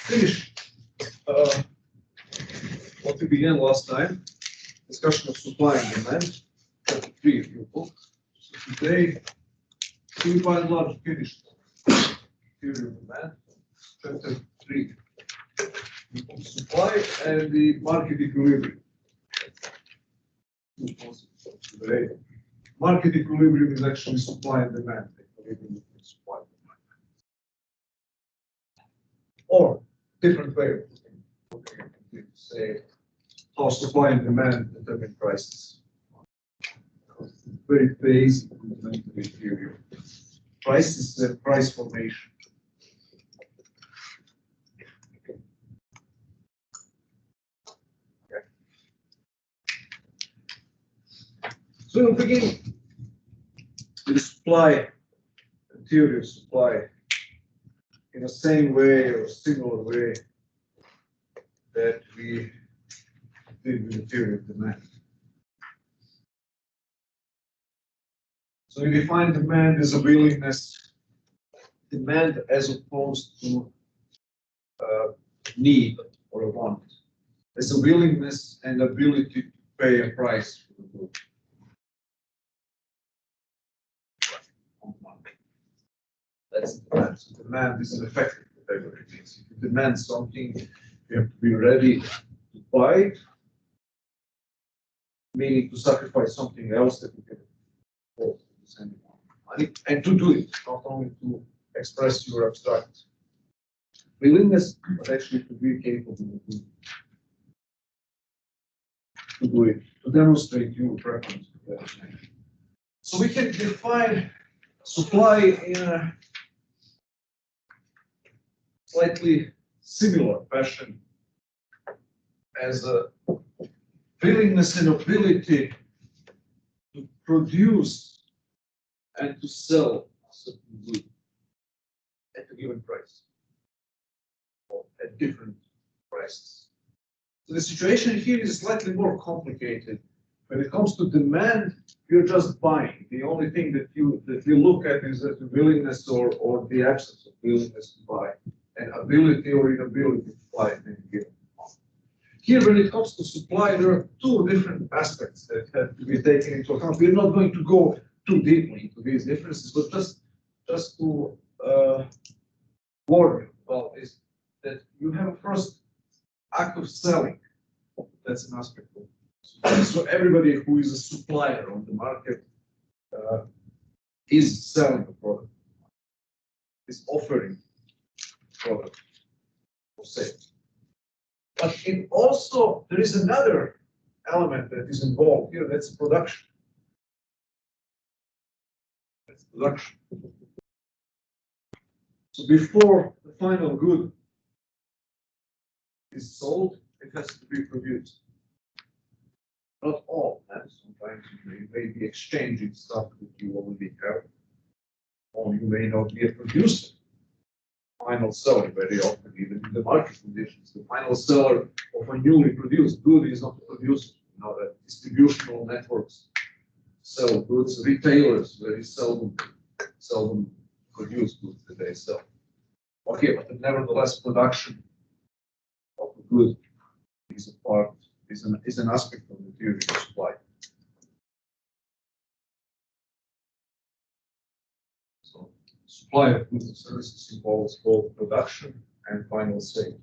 finish what we began last time, discussion of supply and demand, chapter 3 of your book. So today, we by and large finished theory of demand, chapter 3, supply and the market equilibrium. Today, market equilibrium is actually supply and demand. Supply and demand. Or different way of looking at say how supply and demand determine prices. Very basic rudimentary theory. Price is the price formation. Okay. So we'll begin with the supply, the theory of supply, in the same way or similar way that we did with the theory of demand. So we define demand as a willingness, demand as opposed to need or a want, as a willingness and ability to pay a price for the good. That's demand. So demand is an effective whatever it means. If you demand something, you have to be ready to buy it, meaning to sacrifice something else that you can afford at the same time. And to do it, not only to express your abstract willingness, but actually to be capable of to do it, to demonstrate your preference for that. So we can define supply in a slightly similar fashion as a willingness and ability to produce and to sell a certain good at a given price or at different prices. So the situation here is slightly more complicated. When it comes to demand, you're just buying. The only thing that you look at is the willingness or the absence of willingness to buy, and ability or inability to buy at any given moment. Here, when it comes to supply, there are two different aspects that have to be taken into account. We're not going to go too deeply into these differences, but just to warn you about is that you have a first act of selling. That's an aspect of supply. So everybody who is a supplier on the market is selling a product, is offering product for sale. But also there is another element that is involved here, that's production. That's production. So before the final good is sold, it has to be produced. Not all, and sometimes you may be exchanging stuff that you already have, or you may not be a producer. Final seller, very often, even in the market conditions, the final seller of a newly produced good is not a producer. You know that distributional networks sell goods, retailers very seldom produce goods that they sell. Okay, but nevertheless, production of a good is a part, is an aspect of the theory of supply. Supply of goods and services involves both production and final sale.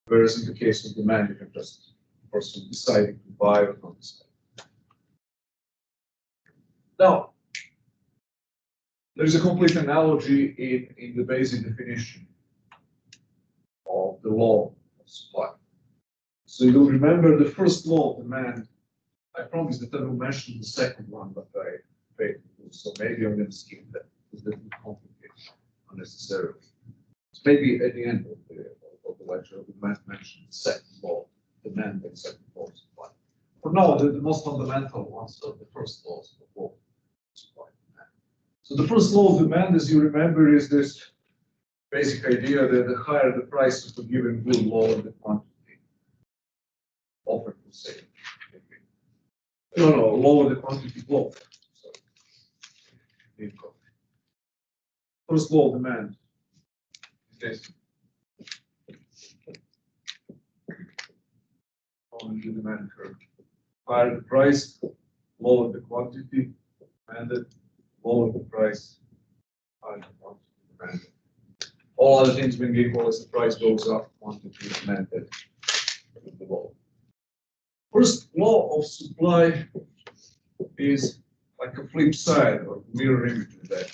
Whereas in the case of demand, you can just person deciding to buy or not decide. Now, there's a complete analogy in the basic definition of the law of supply. So you'll remember the first law of demand. I promise that I will mention the second one, but I failed to do so. Maybe I'm going to skip that because that would complicate unnecessarily. So maybe at the end of the lecture, I will mention the second law of demand and second law of supply. For now, the most fundamental ones are the first laws of law of supply and demand. So the first law of demand, as you remember, is this basic idea that the higher the price of a given good, lower the quantity offered for sale. No, lower the quantity bought. First law of demand. Okay. on the demand curve. Higher the price, lower the quantity demanded, lower the price, higher the quantity demanded. All other things being equal, as the price goes up, quantity demanded will be low. First law of supply is like a flip side or mirror image of that.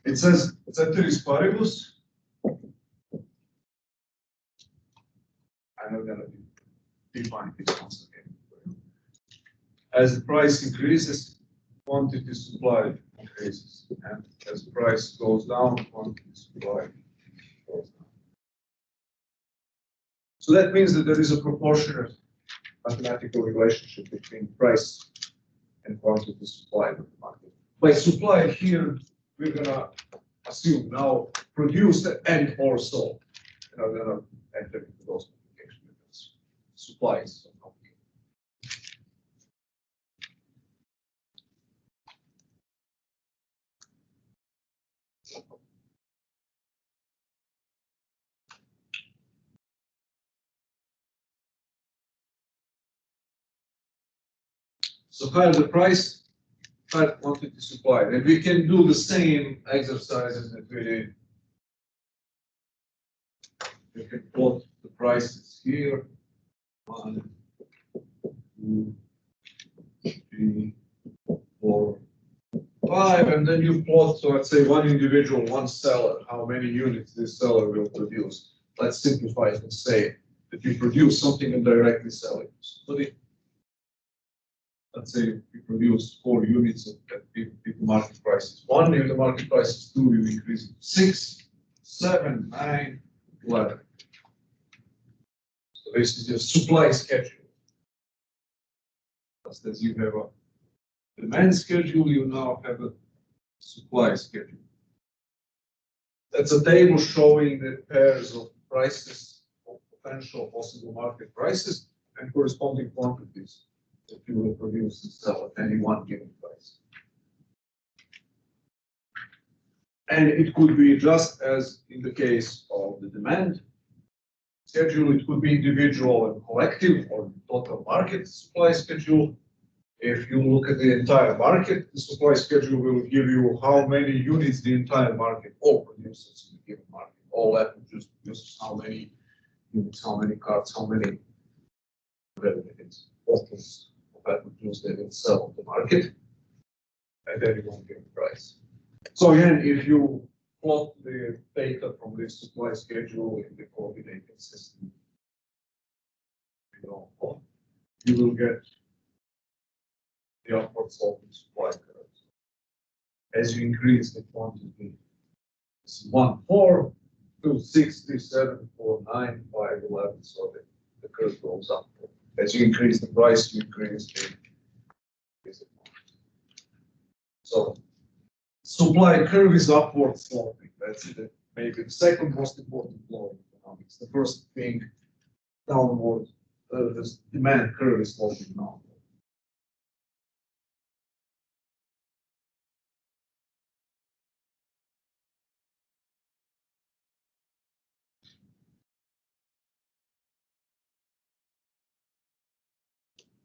It says ceteris paribus. I'm not going to define this once again. As the price increases, quantity supplied increases, and as the price goes down, quantity supplied goes down. So that means that there is a proportionate mathematical relationship between price and quantity supplied in the market. By supply here, we're gonna assume now produced and or sold. And I'm gonna enter into those complications because supply is so complicated. So higher the price, higher quantity supplied. And we can do the same exercises that we did. We can plot the prices here. 1, 2, 3, 4, 5, and then you plot, so let's say one individual, one seller, how many units this seller will produce. Let's simplify it and say that you produce something and directly sell it to somebody. Let's say you produce 4 units at the market price is 1, if the market price is 2, you increase it to 6, 7, 9, 11. So this is your supply schedule. Just as you have a demand schedule, you now have a supply schedule. That's a table showing the pairs of prices of potential possible market prices and corresponding quantities that you will produce and sell at any one given price. And it could be just as in the case of the demand schedule, it could be individual and collective or total market supply schedule. If you look at the entire market, the supply schedule will give you how many units the entire market all produces in a given market. All apple juice produces how many units, how many carts, how many whatever it is, bottles of apple juice they will sell on the market at any one given price. So again, if you plot the data from this supply schedule in the coordinating system, you will get the upward sloping supply curves. As you increase the quantity, it's 1, 4, 2, 6, 3, 7, 4, 9, 5, 11, so the curve goes up. As you increase the price, you increase the so supply curve is upward sloping. That's maybe the second most important law in economics. The first being downward, the demand curve is sloping downward.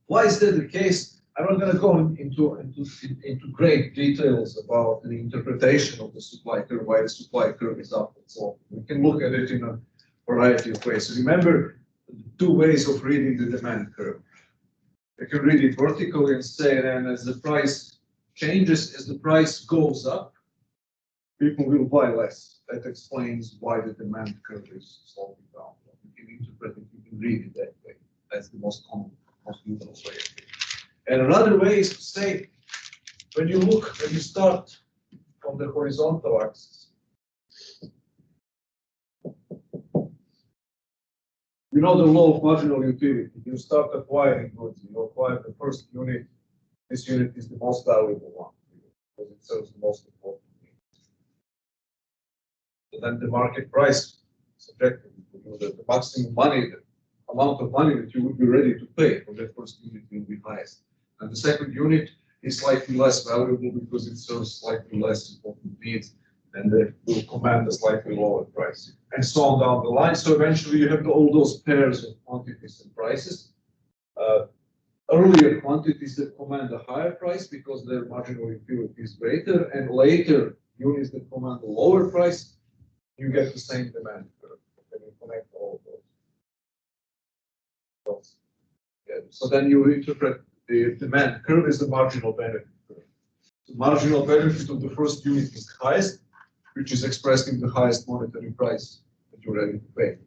Why is that the case? I'm not going to go into great details about the interpretation of the supply curve, why the supply curve is upward sloping. We can look at it in a variety of ways. Remember the 2 ways of reading the demand curve. You can read it vertically and say then as the price changes, as the price goes up, people will buy less. That explains why the demand curve is sloping down. You can interpret it, you can read it that way. That's the most common, most usual way. And another way is to say, when you start from the horizontal axis, you know the law of marginal utility. You start acquiring goods, you acquire the first unit. This unit is the most valuable one because it serves the most important need. So then the market price is objective. The maximum money, the amount of money that you would be ready to pay for that first unit will be highest. And the second unit is slightly less valuable because it serves slightly less important needs and it will command a slightly lower price. and so on down the line. So eventually you have all those pairs of quantities and prices. Earlier quantities that command a higher price because their marginal utility is greater, and later units that command a lower price, you get the same demand curve when you connect all of those. Yeah. So then you interpret the demand curve as the marginal benefit curve. The marginal benefit of the first unit is the highest, which is expressed in the highest monetary price that you're ready to pay.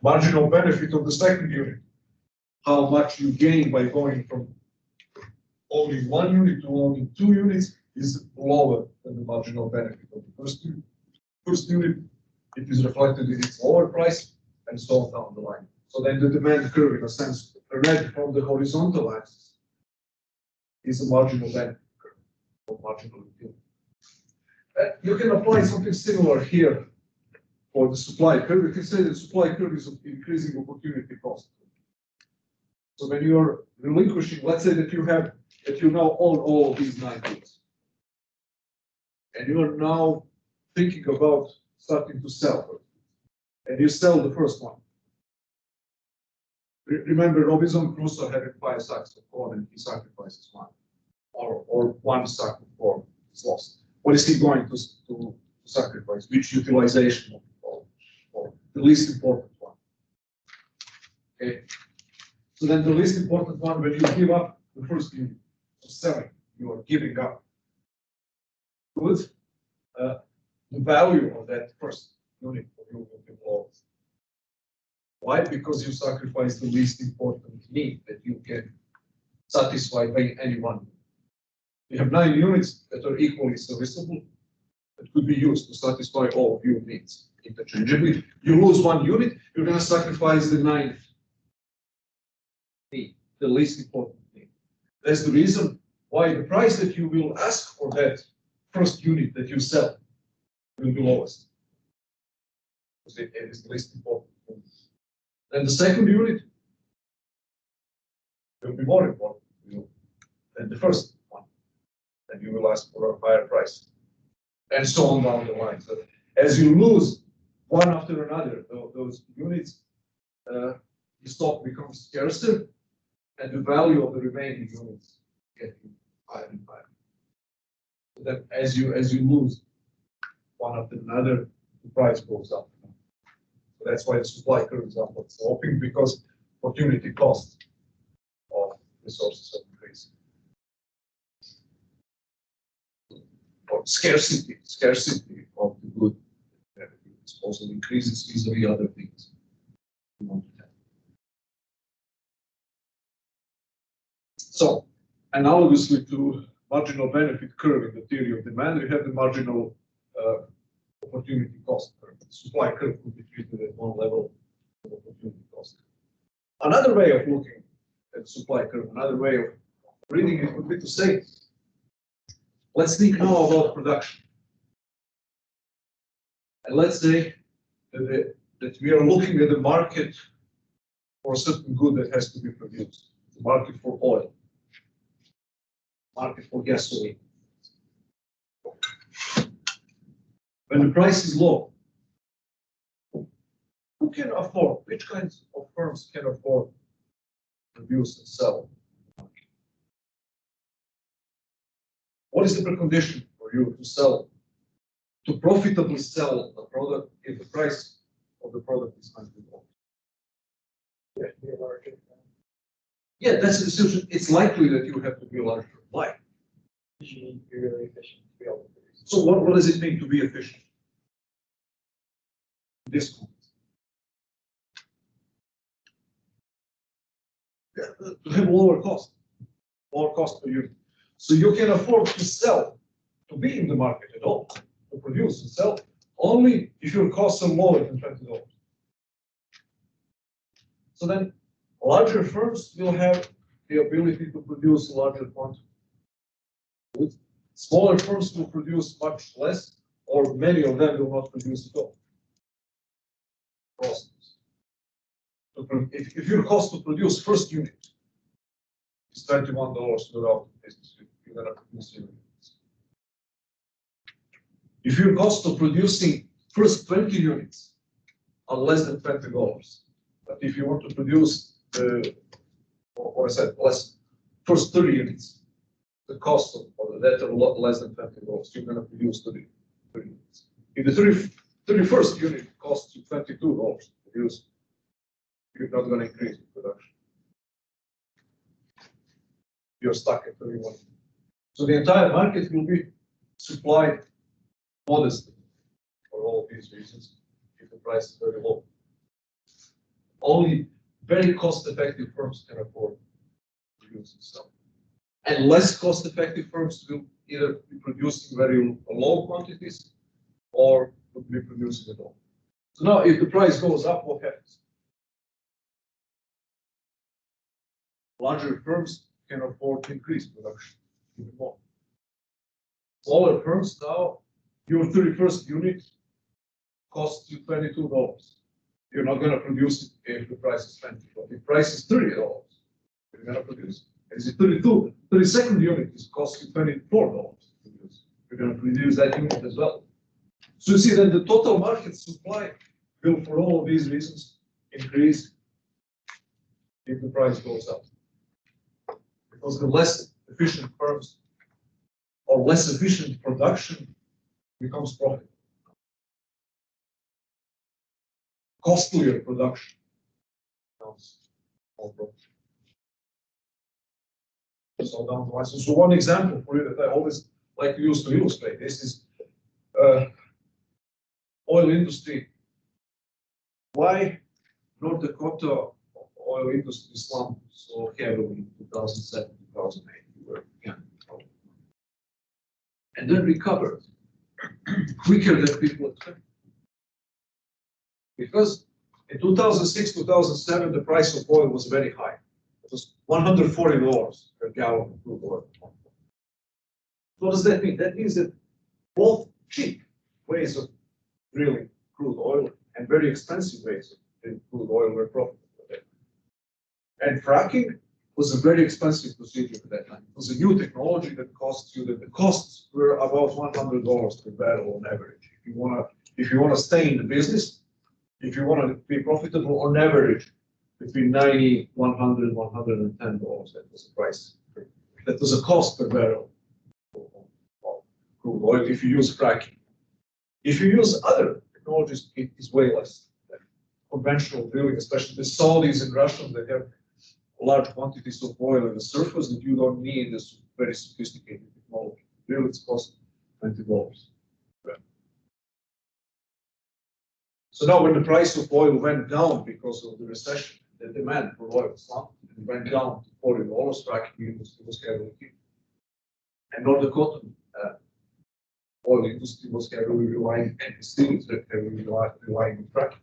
Marginal benefit of the second unit, how much you gain by going from only one unit to only 2 units, is lower than the marginal benefit of the first unit. First unit, it is reflected in its lower price, and so on down the line. So then the demand curve, in a sense, read from the horizontal axis, is a marginal benefit curve or marginal utility. You can apply something similar here for the supply curve. You can say the supply curve is increasing opportunity cost. So when you're relinquishing, let's say that you now own all of these 9 goods, and you are now thinking about starting to sell, and you sell the first one. Remember, Robinson Crusoe having 5 sacks of corn, and he sacrifices one, or 1 sack of corn is lost. What is he going to sacrifice? Which utilization of corn? Or the least important one. Okay. So then the least important one, when you give up the first unit of selling, you are giving up goods. The value of that first unit will be low. Why? Because you sacrifice the least important need that you can satisfy by any one. You have 9 units that are equally serviceable that could be used to satisfy all of your needs interchangeably. You lose 1 unit, you're going to sacrifice the 9th need, the least important need. That's the reason why the price that you will ask for that first unit that you sell will be lowest, because it is the least important. Then the second unit will be more important to you than the first one. Then you will ask for a higher price, and so on down the line. So as you lose one after another those units, the stock becomes scarcer, and the value of the remaining units getting higher and higher. So that as you lose one after another, the price goes up. So that's why the supply curve is upward sloping, because opportunity cost of resources are increasing. Or scarcity of the good also increases vis-a-vis other things you want to have. So, analogously to marginal benefit curve in the theory of demand, we have the marginal opportunity cost curve. The supply curve could be treated at one level of opportunity cost. Another way of looking at the supply curve, another way of reading it would be to say, let's think now about production. And let's say that we are looking at the market for a certain good that has to be produced. The market for oil, market for gasoline. When the price is low, who can afford, which kinds of firms can afford to produce and sell? What is the precondition for you to sell, to profitably sell a product if the price of the product is not low? Yeah, that's the decision. It's likely that you have to be larger. Why? You need to be really efficient to be able to produce. So what does it mean to be efficient? This context. Yeah, to have lower cost per unit. So you can afford to sell, to be in the market at all, to produce and sell, only if your costs are lower than $20. So then larger firms will have the ability to produce a larger quantity. Smaller firms will produce much less, or many of them will not produce at all. If your cost to produce first unit is $21 without business, you're going to produce 0 units. If your cost of producing first 20 units are less than $20. But if you want to produce or I said less first 30 units, the cost of that are less than $20, you're going to produce 30 units. If the 31st unit costs you $22 to produce, you're not going to increase production. You're stuck at 31. So the entire market will be supplied modestly for all of these reasons if the price is very low. Only very cost-effective firms can afford to use this stuff. And less cost-effective firms will either be producing very low quantities or will be producing at all. So now if the price goes up, what happens? Larger firms can afford to increase production even more. Smaller firms now, your 31st unit costs you $22. You're not going to produce it if the price is 20. But if the price is $30, you're going to produce it. And if it's 32nd unit is costs you $24 to produce. You're going to produce that unit as well. So you see that the total market supply will, for all of these reasons, increase if the price goes up. Because the less efficient firms or less efficient production becomes profitable. Costlier production becomes more profitable. So down to license. So one example for you that I always like to use to illustrate this is oil industry. Why North Dakota oil industry slumped so heavily in 2007, 2008? We were again, and then recovered quicker than people expected. Because in 2006, 2007, the price of oil was very high. It was $140 per gallon of crude oil. What does that mean? That means that both cheap ways of drilling crude oil and very expensive ways of drilling crude oil were profitable. And fracking was a very expensive procedure at that time. It was a new technology that costs you, the costs were about $100 per barrel on average. If you want to stay in the business, if you want to be profitable on average, between $90, $100, $110, that was the price. That was a cost per barrel of crude oil if you use fracking. If you use other technologies, it is way less. Conventional drilling, especially the Saudis and Russians, they have large quantities of oil at the surface that you don't need this very sophisticated technology. Drill it's cost $20. So now when the price of oil went down because of the recession, the demand for oil slumped and went down to $40, fracking industry was heavily hit. And North Dakota oil industry was heavily relying, and still is heavily relying on fracking.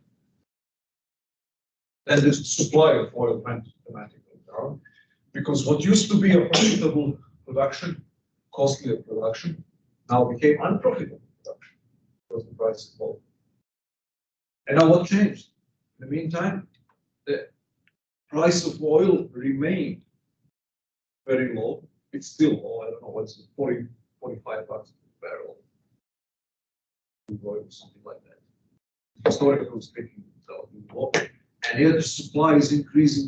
Then the supply of oil went dramatically down because what used to be a profitable production, costlier production, now became unprofitable production because the price is low. And now what changed? In the meantime, the price of oil remained very low. It's still low. I don't know what's it, 40, 45 bucks per barrel. Oil, something like that. Historically speaking, it's low. And yet the supply is increasing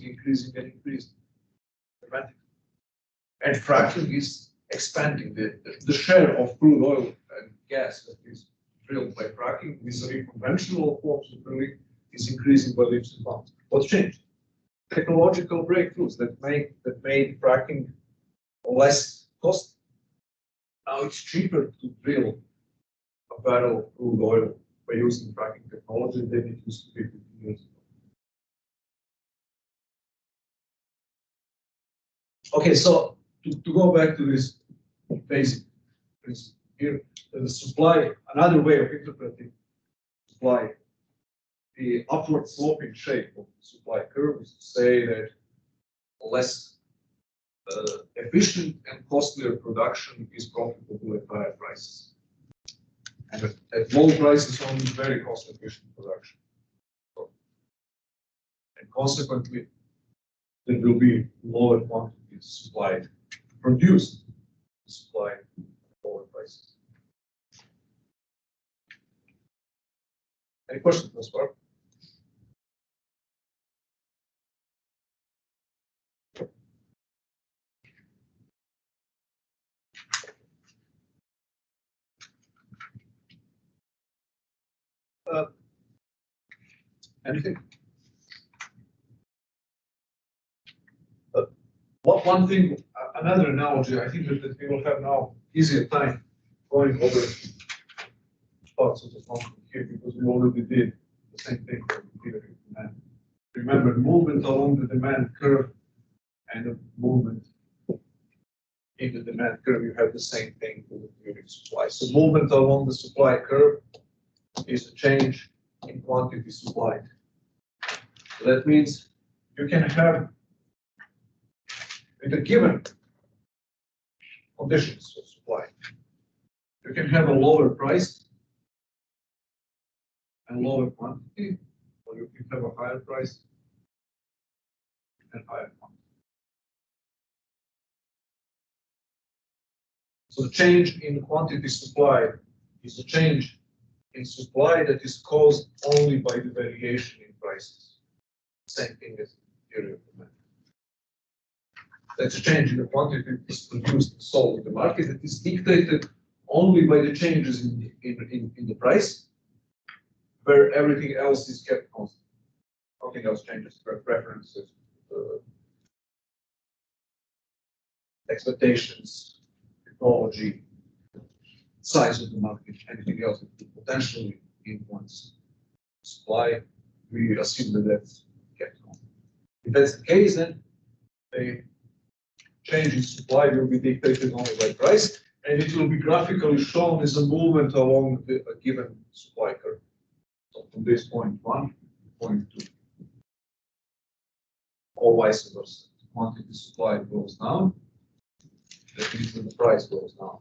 dramatically. And fracking is expanding. The share of crude oil and gas that is drilled by fracking vis-a-vis conventional forms of drilling is increasing by leaps and bounds. What's changed? Technological breakthroughs that made fracking less costly. Now it's cheaper to drill a barrel of crude oil by using fracking technology than it used to be 15 years ago. Okay, so to go back to this basic principle here, the supply, another way of interpreting supply, the upward sloping shape of the supply curve is to say that less efficient and costlier production is profitable at higher prices. And at low prices, only very cost efficient production. And consequently, there will be lower quantities supplied, produced, supplied at lower prices. Any questions, Ms. Barb? Anything? One thing, another analogy, I think that we will have now easier time going over parts of the function here because we already did the same thing for the theory of demand. Remember, movement along the demand curve and the movement in the demand curve, you have the same thing for the theory of supply. So movement along the supply curve is a change in quantity supplied. So that means you can have, with the given conditions of supply, you can have a lower price and lower quantity, or you can have a higher price and higher quantity. So the change in quantity supplied is a change in supply that is caused only by the variation in prices. Same thing as theory of demand. That's a change in the quantity that is produced and sold in the market that is dictated only by the changes in the price, where everything else is kept constant. Nothing else changes, preferences, expectations, technology, size of the market, anything else that could potentially influence supply. We assume that that's kept constant. If that's the case, then a change in supply will be dictated only by price, and it will be graphically shown as a movement along a given supply curve. So from this point 1 to point 2, or vice versa. The quantity supplied goes down, that means that the price goes down.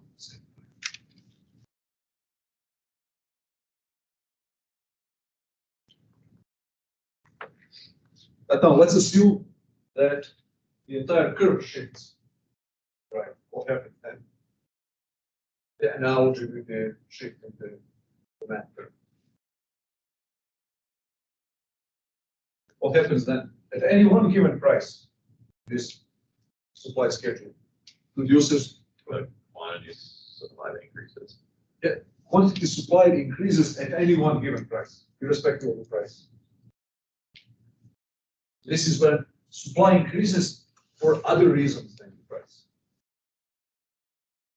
But now let's assume that the entire curve shifts. Right, what happens then? The analogy with the shift in the demand curve. What happens then? At any one given price, this supply schedule produces Quantity supplied increases. Yeah, quantity supplied increases at any one given price, irrespective of the price. This is when supply increases for other reasons than the price.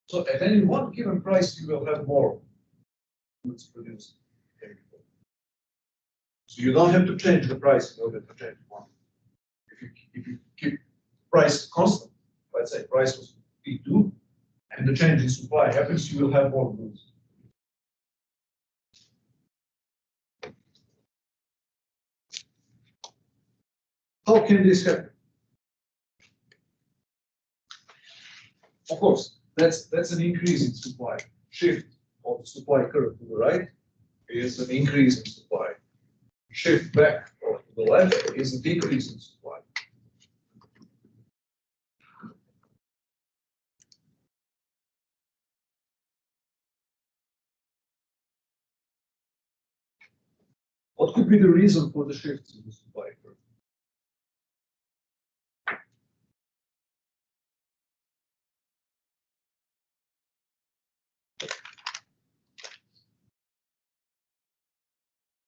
So at any one given price, you will have more goods produced. So you don't have to change the price in order to change the quantity. If you keep price constant, let's say price was P2, and the change in supply happens, you will have more goods. How can this happen? Of course, that's an increase in supply. Shift of the supply curve to the right is an increase in supply. Shift back or to the left is a decrease in supply. What could be the reason for the shifts in the supply curve?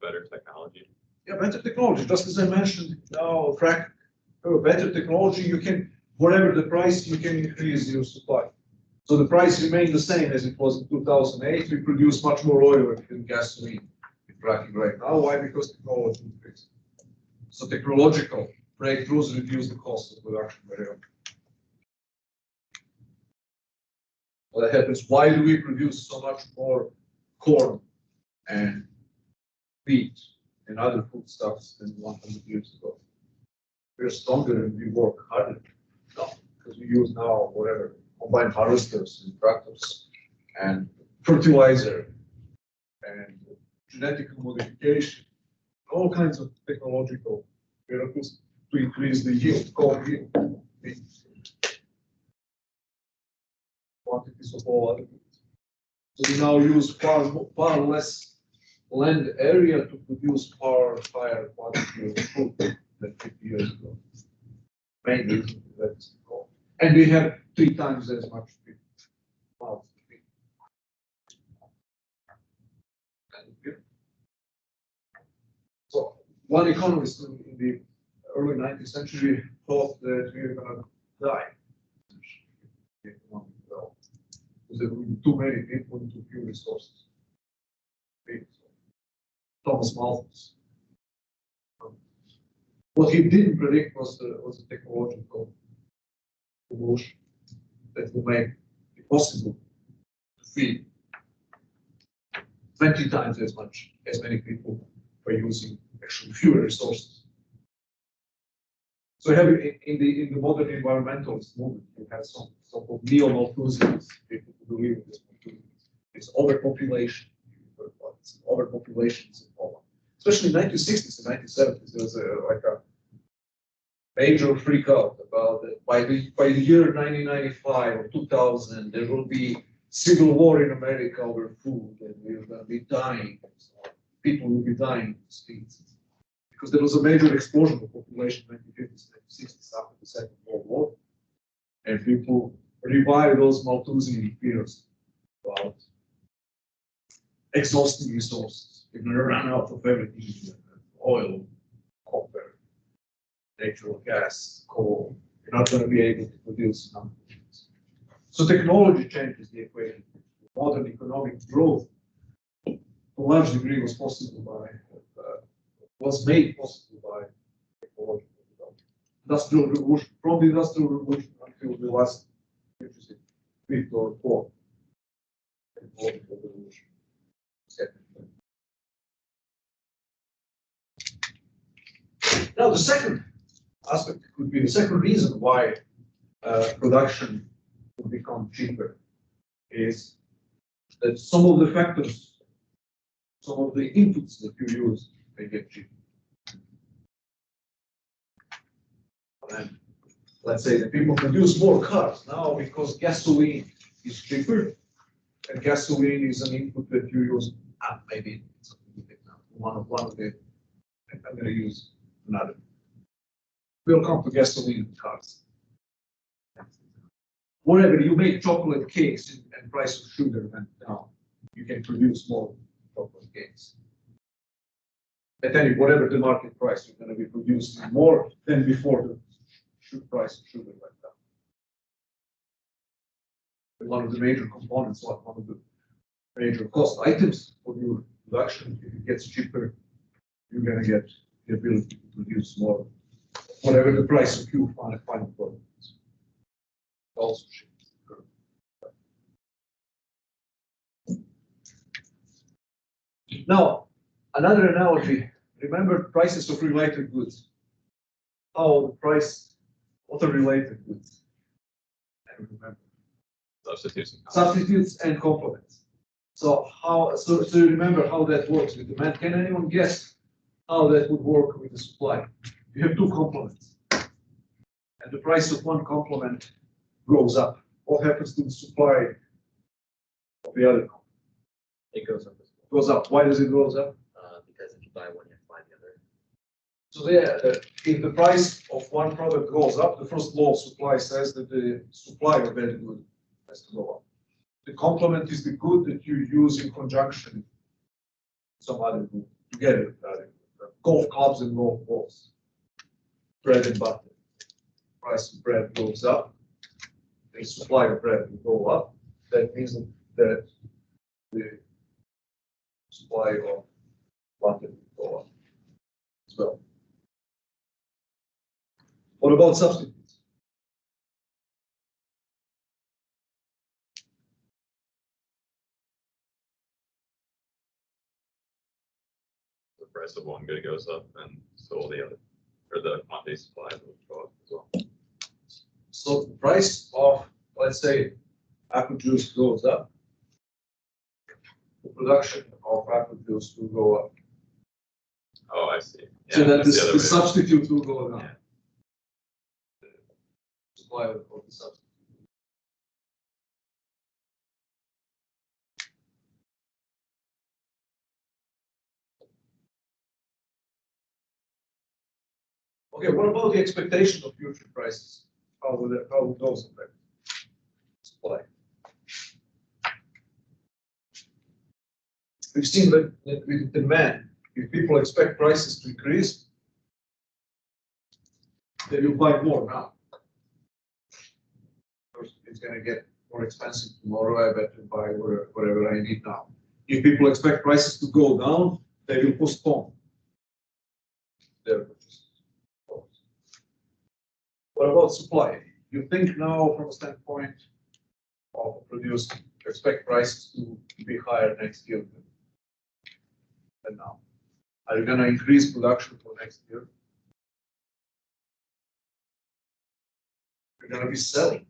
Better technology. Yeah, better technology. Just as I mentioned, now, better technology, you can, whatever the price, you can increase your supply. So the price remained the same as it was in 2008. We produce much more oil and gasoline right now. Why? Because technology increased. So technological breakthroughs reduce the cost of production very often. Well, that happens. Why do we produce so much more corn and wheat and other foodstuffs than 100 years ago? We're stronger and we work harder. No, because we use now whatever combined harvesters and tractors and fertilizer and genetic modification, all kinds of technological miracles to increase the yield, corn yield, the quantities of all other goods. So we now use far less land area to produce far higher quantity of food than 50 years ago. Main reason that's called. And we have 3 times as much people. Wow. So one economist in the early 19th century thought that we are going to die. Because there will be too many people and too few resources. Thomas Malthus. What he didn't predict was the technological evolution that will make it possible to feed 20 times as many people by using actually fewer resources. So have in the modern environmentalist movement, you have some so-called neo-Malthusians, people who believe in this. It's overpopulation. It's overpopulations in Poland. Especially in the 1960s and 1970s, there was a major freak out about that. By the year 1995 or 2000, there will be civil war in America over food, and we're going to be dying. So people will be dying in the streets. Because there was a major explosion of population in the 1950s and 1960s after the Second World War. And people revived those Malthusian fears about exhausting resources. We're going to run out of everything: oil, copper, natural gas, coal. You're not going to be able to produce enough. So technology changes the equation. Modern economic growth, to a large degree, was made possible by technological development. Industrial revolution, from the industrial revolution until the last, fifth or fourth technological revolution. Now, the second aspect could be the second reason why production will become cheaper is that some of the factors, some of the inputs that you use may get cheaper. And let's say that people produce more cars now because gasoline is cheaper, and gasoline is an input that you use. Maybe one of the. I'm going to use another. We'll come to gasoline cars. Whenever you make chocolate cakes and price of sugar went down, you can produce more chocolate cakes. At any whatever the market price, you're going to be producing more than before the price of sugar went down. One of the major components, one of the major cost items for your production, if it gets cheaper, you're going to get the ability to produce more, whatever the price of your final product is. Also shifts. Now, another analogy, remember prices of related goods. How the price, what are related goods? I don't remember. Substitutes and complements. So you remember how that works with demand. Can anyone guess how that would work with the supply? You have two complements, and the price of one complement goes up. What happens to the supply of the other complement? It goes up. Goes up. Why does it go up? Because if you buy one, you have to buy the other. So if the price of one product goes up, the first law of supply says that the supply of that good has to go up. The complement is the good that you use in conjunction with some other good, together with other good. Golf clubs and golf balls, bread and butter. Price of bread goes up, the supply of bread will go up. That means that the supply of butter will go up as well. What about substitutes? The price of one good goes up, and so the other, or the quantity supply will go up as well. So the price of, let's say, apple juice goes up, the production of apple juice will go up. Oh, I see. Yeah, So that that's the other the way. substitute will go down. Yeah. The supply of the substitute. Okay, what about the expectation of future prices? How will those affect supply? We've seen that with demand, If people expect prices to increase, they will buy more now. It's going to get more expensive tomorrow. I better buy whatever I need now. If people expect prices to go down, they will postpone their purchases. What about supply? You think now from a standpoint of producing, expect prices to be higher next year than now. Are you going to increase production for next year? You're going to be selling.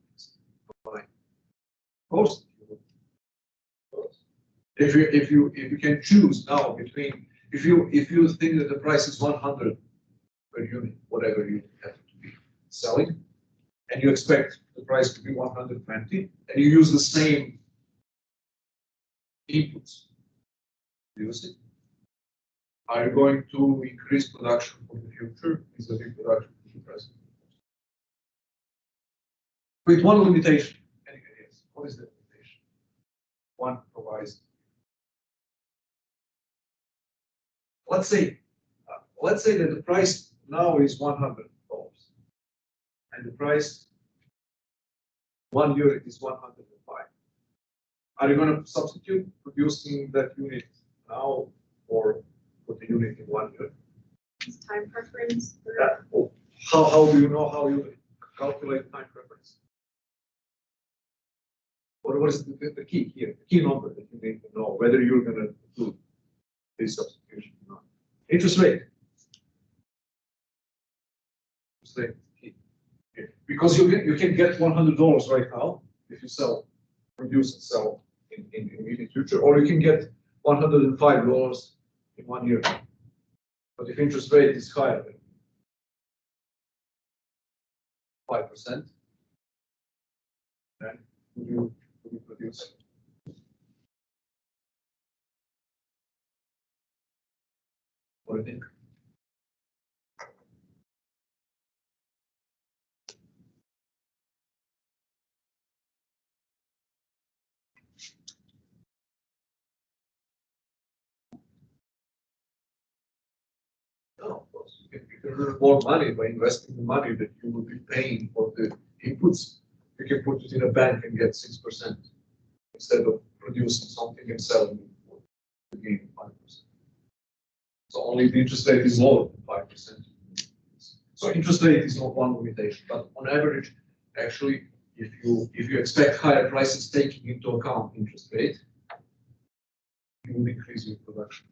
Of course. If you can choose now between, if you think that the price is 100 per unit, whatever you have to be selling, and you expect the price to be 120, and you use the same inputs, use it. Are you going to increase production for the future? Is the production for the present? With one limitation. Yes. What is the limitation? One provides. Let's say that the price now is $100, and the price 1 unit is 105. Are you going to substitute producing that unit now or put the unit in 1 year? Is time preference? How do you know how you calculate time preference? What is the key here? The key number that you need to know whether you're going to do this substitution or not. Interest rate. Interest rate is key. Okay. Because you can get $100 right now if you produce and sell in the future, or you can get $105 in 1 year. But if interest rate is higher than 5%, then you produce. What do you think? No, of course. You can earn more money by investing the money that you will be paying for the inputs. You can put it in a bank and get 6% instead of producing something and selling it for the gain of 5%. So only the interest rate is lower than 5%. So interest rate is not one limitation, but on average, actually, if you expect higher prices taking into account interest rate, you will increase your production.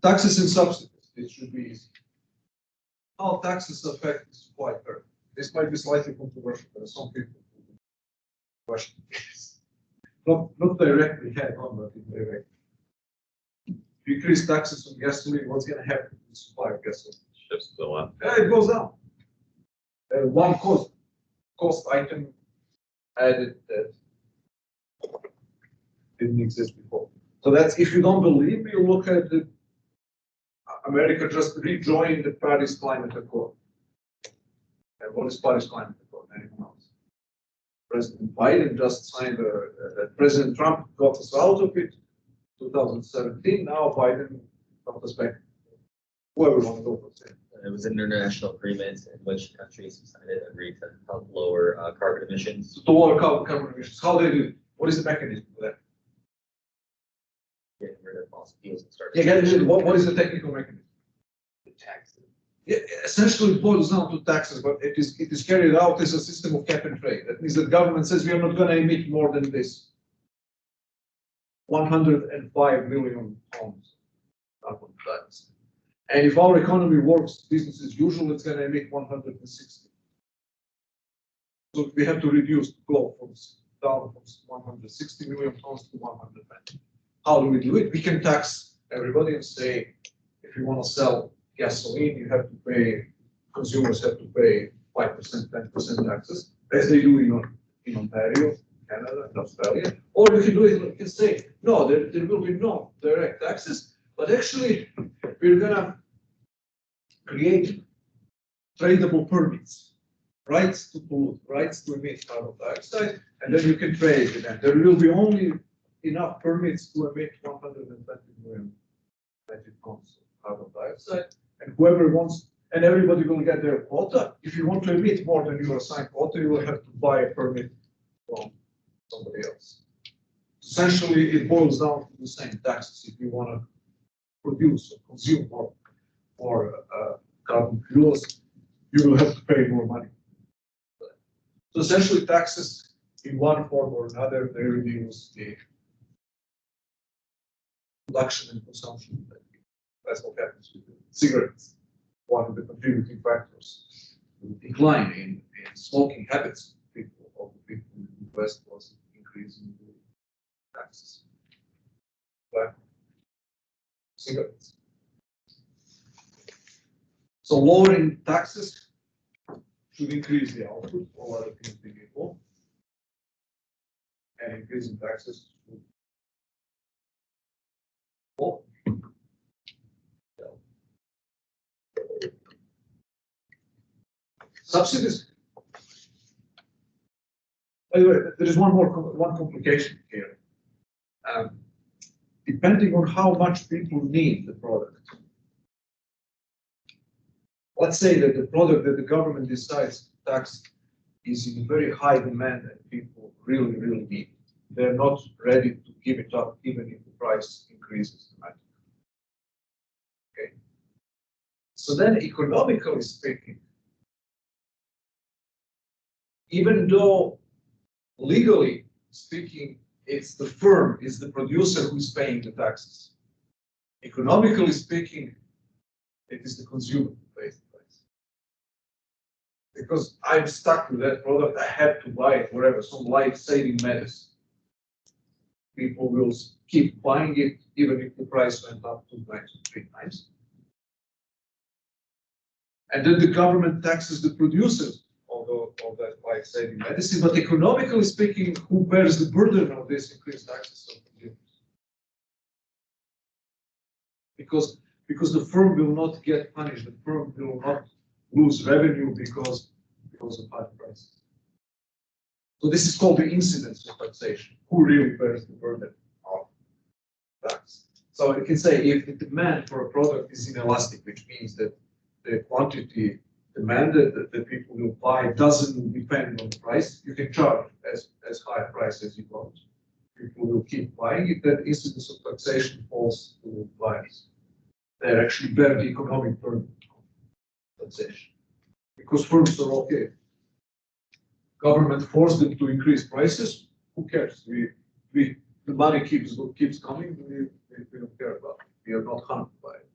Taxes and subsidies, this should be easy. How taxes affect the supply curve? This might be slightly controversial. There are some people who question this. Not directly head on, but indirectly. If you increase taxes on gasoline, what's going to happen to the supply of gasoline? Shifts to the left. Yeah, it goes down. One cost item added that didn't exist before. So that's, if you don't believe me, you look at the America just rejoined the Paris Climate Accord. And what is Paris Climate Accord? Anyone else? President Biden just signed President Trump got us out of it, 2017. Now Biden got us back. Whoever wants to go for it. It was an international agreement in which countries signed it agreed to help lower carbon emissions. To lower carbon emissions. How they do it? What is the mechanism for that? Getting rid of fossil fuels and start. Yeah, what is the technical mechanism? The taxes. Yeah, essentially, it boils down to taxes, but it is carried out as a system of cap and trade. That means that government says we are not going to emit more than this 105 million tons of carbon dioxide. And if our economy works business as usual, it's going to emit 160. So we have to reduce the flow down from 160 million tons to 120. How do we do it? We can tax everybody and say, if you want to sell gasoline, you have to pay, consumers have to pay 5%, 10% taxes, as they do in Ontario, Canada, and Australia. Or we can do it, we can say, no, there will be no direct taxes, but actually, we're going to create tradable permits, rights to pollute, rights to emit carbon dioxide, and then you can trade with them. There will be only enough permits to emit 120 million metric tons of carbon dioxide, and whoever wants, and everybody will get their quota. If you want to emit more than your assigned quota, you will have to buy a permit from somebody else. Essentially, it boils down to the same taxes. If you want to produce or consume more carbon fuels, you will have to pay more money. So essentially, taxes in one form or another, they reduce the production and consumption. That's what happens with cigarettes. One of the contributing factors to the decline in smoking habits of the people in the West was increasing the taxes. But cigarettes. So lowering taxes should increase the output, all other things being equal, and increasing taxes should fall. Subsidies. By the way, there is one complication here. Depending on how much people need the product. Let's say that the product that the government decides to tax is in very high demand and people really, really need it. They're not ready to give it up even if the price increases dramatically. Okay. So then economically speaking, even though legally speaking, it's the firm, it's the producer who's paying the taxes. Economically speaking, it is the consumer who pays the price. Because I'm stuck with that product, I have to buy it, whatever, some life-saving medicine. People will keep buying it even if the price went up 2 times or 3 times. And then the government taxes the producers of that life-saving medicine, but economically speaking, who bears the burden of this increased taxes on consumers? Because the firm will not get punished, the firm will not lose revenue because of high prices. So this is called the incidence of taxation. Who really bears the burden of tax? So you can say if the demand for a product is inelastic, which means that the quantity demanded that people will buy doesn't depend on the price, you can charge as high a price as you want. People will keep buying it, then incidence of taxation falls to buyers. They actually bear the economic burden of taxation. Because firms are okay. Government forced them to increase prices, who cares? The money keeps coming, we don't care about it. We are not harmed by it.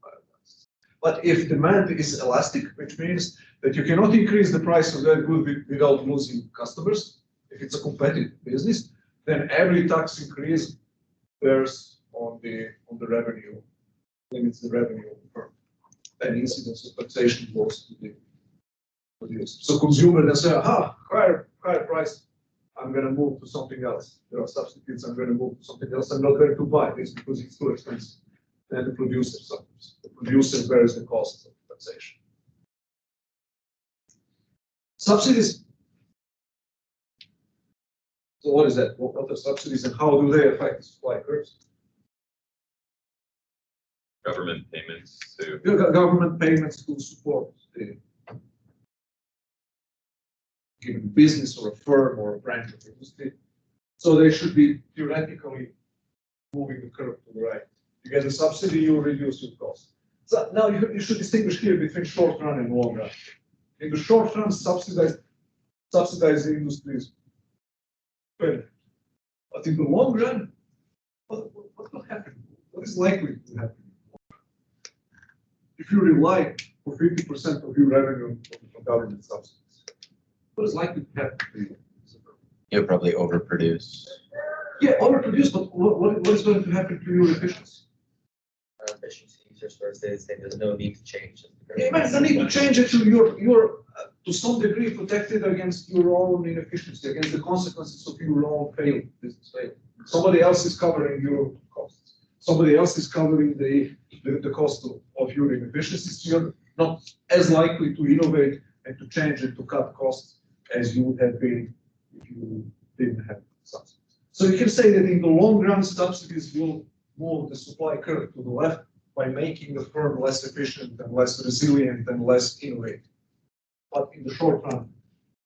But if demand is elastic, which means that you cannot increase the price of that good without losing customers, if it's a competitive business, then every tax increase bears on the revenue, limits the revenue of the firm. And incidence of taxation goes to the producer. So consumer then say, higher price, I'm going to move to something else. There are substitutes, I'm going to move to something else. I'm not going to buy this because it's too expensive. Then the producer suffers. The producer bears the cost of taxation. Subsidies. So what is that? What are subsidies and how do they affect the supply curves? Government payments to. Government payments to support the given business or a firm or a branch of industry. So they should be theoretically moving the curve to the right. You get a subsidy, you reduce your cost. So now you should distinguish here between short run and long run. In the short run, subsidize the industry's benefit. But in the long run, what will happen? What is likely to happen? If you rely for 50% of your revenue on government subsidies, what is likely to happen to you? You'll probably overproduce. Yeah, overproduce, but what is going to happen to your efficiency? Efficiencies are sort of say there's no need to change. Yeah, man, no need to change it to you're to some degree protected against your own inefficiency, against the consequences of your own business failure. Somebody else is covering your costs. Somebody else is covering the cost of your inefficiencies. You're not as likely to innovate and to change and to cut costs as you would have been if you didn't have subsidies. So you can say that in the long run, subsidies will move the supply curve to the left by making the firm less efficient and less resilient and less innovative. But in the short run,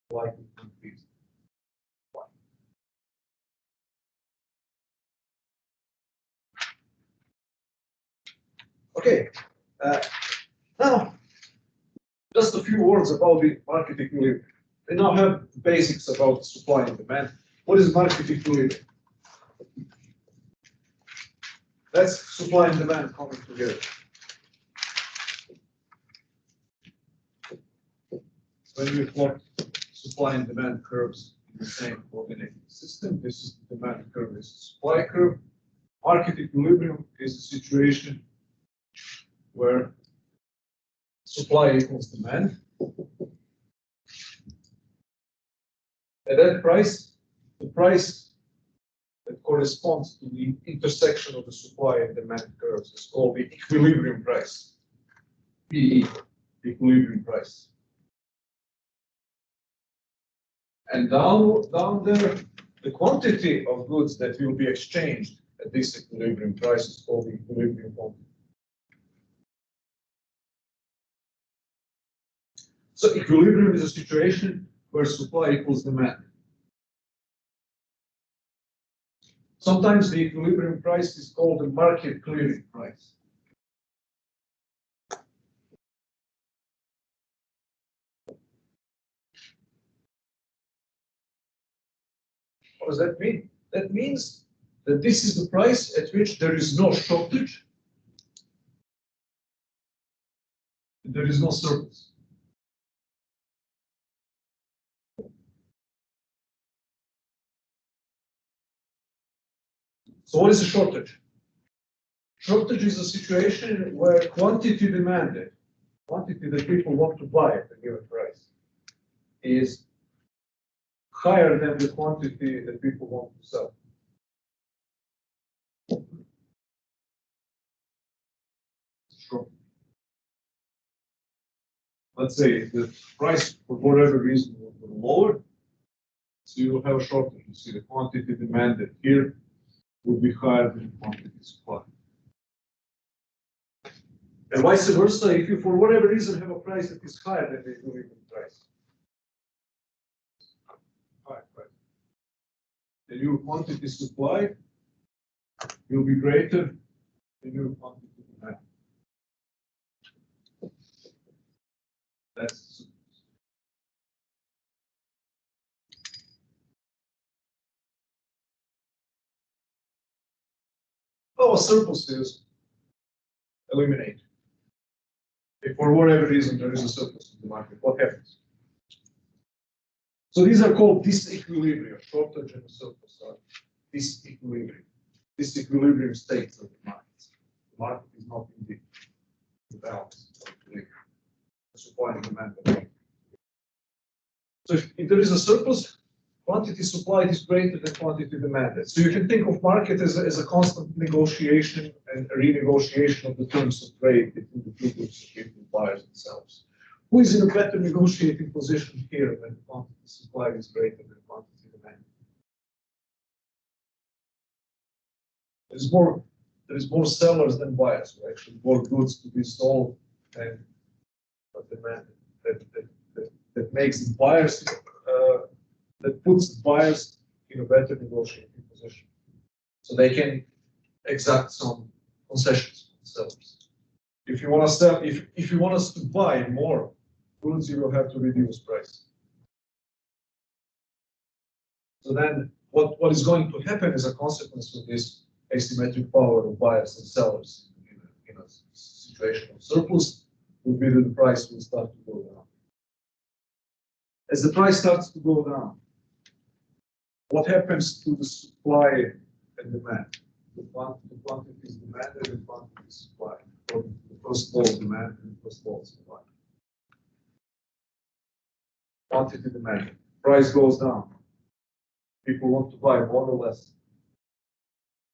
likely to increase. Okay, now just a few words about the market equilibrium. We now have the basics about supply and demand. What is market equilibrium? That's supply and demand coming together. When we plot supply and demand curves in the same coordinated system, this is the demand curve, this is the supply curve. Market equilibrium is a situation where supply equals demand. At that price, the price that corresponds to the intersection of the supply and demand curves is called the equilibrium price, PE, the equilibrium price. And down there, the quantity of goods that will be exchanged at this equilibrium price is called the equilibrium quantity. So equilibrium is a situation where supply equals demand. Sometimes the equilibrium price is called the market clearing price. What does that mean? That means that this is the price at which there is no shortage, and there is no surplus. So what is a shortage? Shortage is a situation where quantity demanded, quantity that people want to buy at a given price, is higher than the quantity that people want to sell. Shortage. Let's say the price for whatever reason will be lower, so you will have a shortage. You see the quantity demanded here will be higher than the quantity supplied. And vice versa, if you for whatever reason have a price that is higher than the equilibrium price, high price, then your quantity supplied will be greater than your quantity demand. That's a surplus is eliminated. If for whatever reason there is a surplus in the market, what happens? So these are called disequilibrium, shortage and surplus are disequilibrium. Disequilibrium states of the market. The market is not in the balance of equilibrium. The supply and demand. So if there is a surplus, quantity supplied is greater than quantity demanded. So you can think of market as a constant negotiation and a renegotiation of the terms of trade between the two groups of people, buyers and sellers. Who is in a better negotiating position here when quantity supplied is greater than quantity demanded? There is more sellers than buyers, so actually more goods to be sold than demanded. That makes the buyers that puts buyers in a better negotiating position. So they can exact some concessions from sellers. If you want to sell, if you want us to buy more goods, you will have to reduce price. So then what is going to happen as a consequence of this asymmetric power of buyers and sellers in a situation of surplus would be that the price will start to go down. As the price starts to go down, what happens to the supply and demand? The quantity is demanded and quantity is supplied. According to the first law of demand and the first law of supply. Quantity demanded. Price goes down. People want to buy more or less?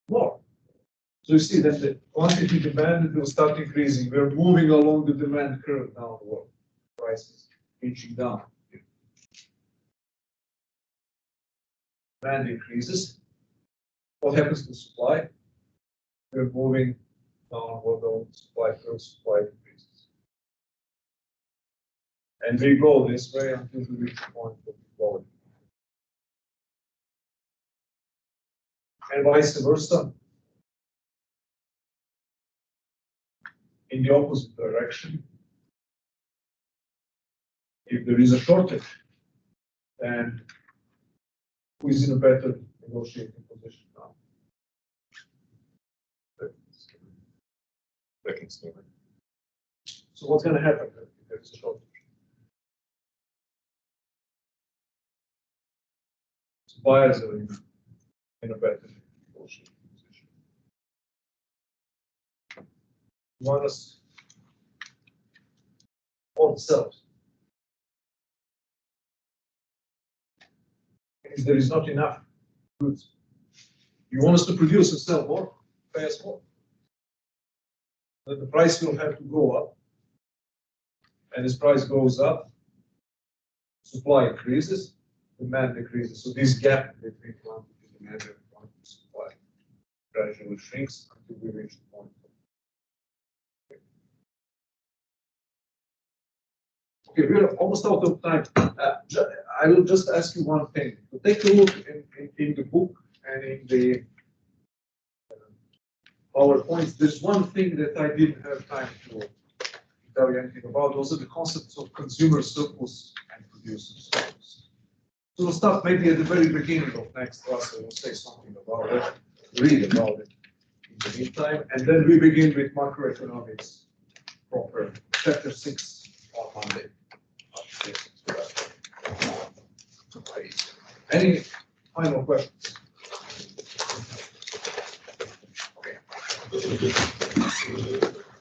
More. So you see that the quantity demanded will start increasing. We're moving along the demand curve downward. Price is inching down. Demand increases. what happens to supply? We're moving downward on supply curve, supply increases. And we go this way until we reach the point of equality. And vice versa. In the opposite direction, if there is a shortage, then who is in a better negotiating position now? The consumer. So what's going to happen if there is a shortage? Suppliers are in a better negotiating position. You want us on themselves. If there is not enough goods, you want us to produce and sell more, pay us more. Then the price will have to go up. And as price goes up, supply increases, demand decreases. So this gap between quantity demand and quantity supply gradually shrinks until we reach the point. Okay, we're almost out of time. I will just ask you one thing. To take a look in the book and in the PowerPoints, there's one thing that I didn't have time to tell you anything about. Those are the concepts of consumer surplus and producer surplus. So we'll start maybe at the very beginning of next class, and we'll say something about it, read about it in the meantime, and then we begin with macroeconomics proper, chapter 6 on Monday. Any final questions? Okay.